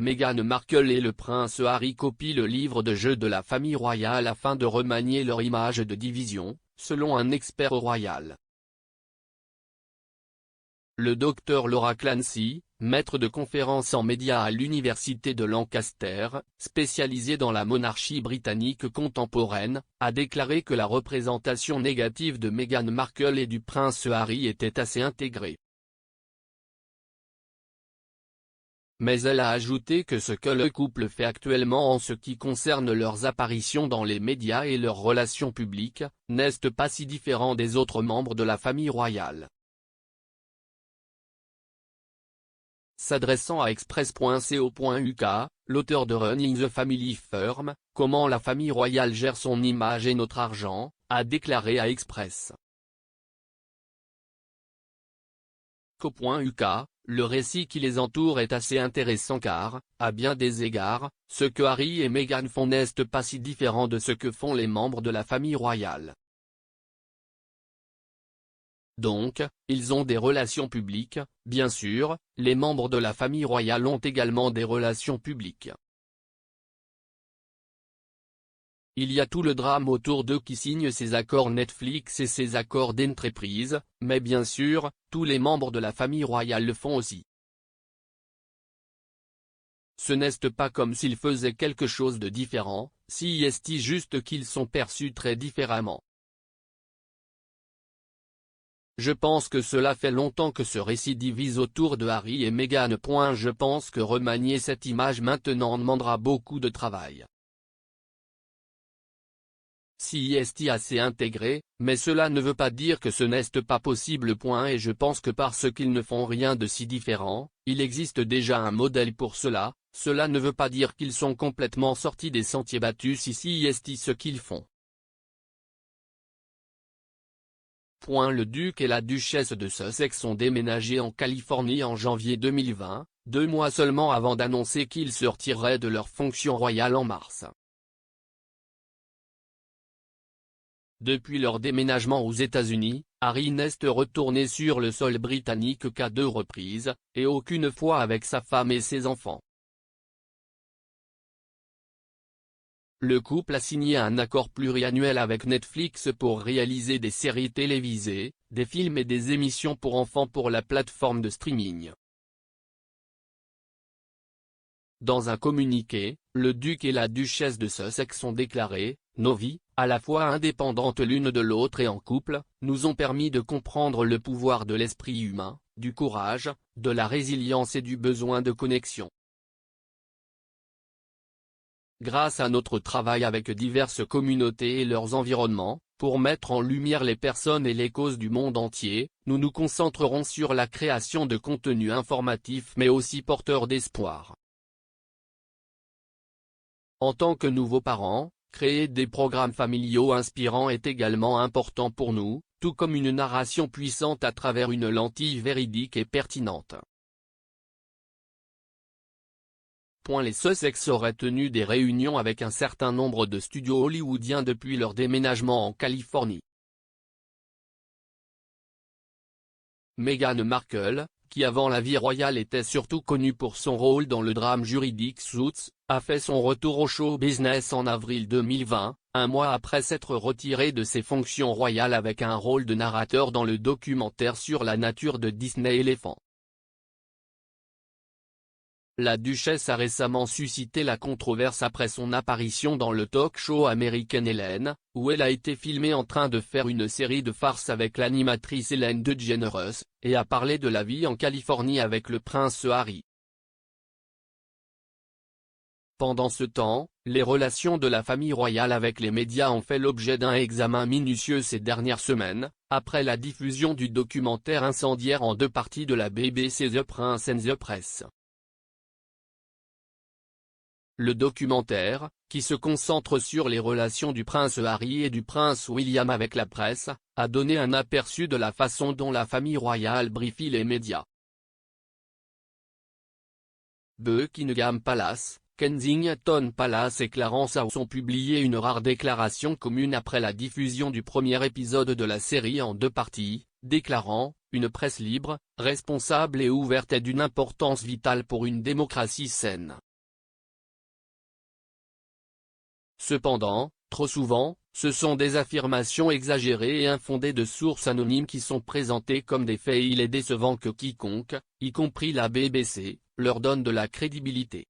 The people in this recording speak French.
Meghan Markle et le prince Harry copient le livre de jeu de la famille royale afin de remanier leur image de division, selon un expert royal. Le docteur Laura Clancy, maître de conférences en médias à l'université de Lancaster, spécialisée dans la monarchie britannique contemporaine, a déclaré que la représentation négative de Meghan Markle et du prince Harry était assez intégrée. Mais elle a ajouté que ce que le couple fait actuellement en ce qui concerne leurs apparitions dans les médias et leurs relations publiques, n'est pas si différent des autres membres de la famille royale. S'adressant à Express.co.uk, l'auteur de Running the Family Firm, Comment la famille royale gère son image et notre argent, a déclaré à Express. Co.uk, le récit qui les entoure est assez intéressant car, à bien des égards, ce que Harry et Meghan font n'est pas si différent de ce que font les membres de la famille royale. Donc, ils ont des relations publiques, bien sûr, les membres de la famille royale ont également des relations publiques. Il y a tout le drame autour d'eux qui signent ces accords Netflix et ces accords d'entreprise, mais bien sûr, tous les membres de la famille royale le font aussi. Ce n'est pas comme s'ils faisaient quelque chose de différent, c'est juste qu'ils sont perçus très différemment. Je pense que cela fait longtemps que ce récit divise autour de Harry et Meghan. Je pense que remanier cette image maintenant demandera beaucoup de travail. C'est assez intégré, mais cela ne veut pas dire que ce n'est pas possible. Et je pense que parce qu'ils ne font rien de si différent, il existe déjà un modèle pour cela. Cela ne veut pas dire qu'ils sont complètement sortis des sentiers battus si c'est ce qu'ils font. Le duc et la duchesse de Sussex ont déménagé en Californie en janvier 2020, 2 mois seulement avant d'annoncer qu'ils se retireraient de leurs fonctions royales en mars. Depuis leur déménagement aux États-Unis, Harry n'est retourné sur le sol britannique qu'à 2 reprises, et aucune fois avec sa femme et ses enfants. Le couple a signé un accord pluriannuel avec Netflix pour réaliser des séries télévisées, des films et des émissions pour enfants pour la plateforme de streaming. Dans un communiqué, le duc et la duchesse de Sussex ont déclaré « Nos vies, à la fois indépendantes l'une de l'autre et en couple, nous ont permis de comprendre le pouvoir de l'esprit humain, du courage, de la résilience et du besoin de connexion. Grâce à notre travail avec diverses communautés et leurs environnements, pour mettre en lumière les personnes et les causes du monde entier, nous nous concentrerons sur la création de contenus informatifs mais aussi porteurs d'espoir. En tant que nouveaux parents, créer des programmes familiaux inspirants est également important pour nous, tout comme une narration puissante à travers une lentille véridique et pertinente. Les Sussex auraient tenu des réunions avec un certain nombre de studios hollywoodiens depuis leur déménagement en Californie. Meghan Markle, qui avant la vie royale était surtout connue pour son rôle dans le drame juridique Suits, a fait son retour au show business en avril 2020, 1 mois après s'être retirée de ses fonctions royales avec un rôle de narrateur dans le documentaire sur la nature de Disney Elephant. La duchesse a récemment suscité la controverse après son apparition dans le talk-show American Ellen, où elle a été filmée en train de faire une série de farces avec l'animatrice Ellen DeGeneres, et a parlé de la vie en Californie avec le prince Harry. Pendant ce temps, les relations de la famille royale avec les médias ont fait l'objet d'un examen minutieux ces dernières semaines, après la diffusion du documentaire incendiaire en 2 parties de la BBC The Prince and the Press. Le documentaire, qui se concentre sur les relations du prince Harry et du prince William avec la presse, a donné un aperçu de la façon dont la famille royale briefe les médias. Buckingham Palace, Kensington Palace et Clarence House ont publié une rare déclaration commune après la diffusion du premier épisode de la série en 2 parties, déclarant « Une presse libre, responsable et ouverte est d'une importance vitale pour une démocratie saine. Cependant, trop souvent, ce sont des affirmations exagérées et infondées de sources anonymes qui sont présentées comme des faits et il est décevant que quiconque, y compris la BBC, leur donne de la crédibilité.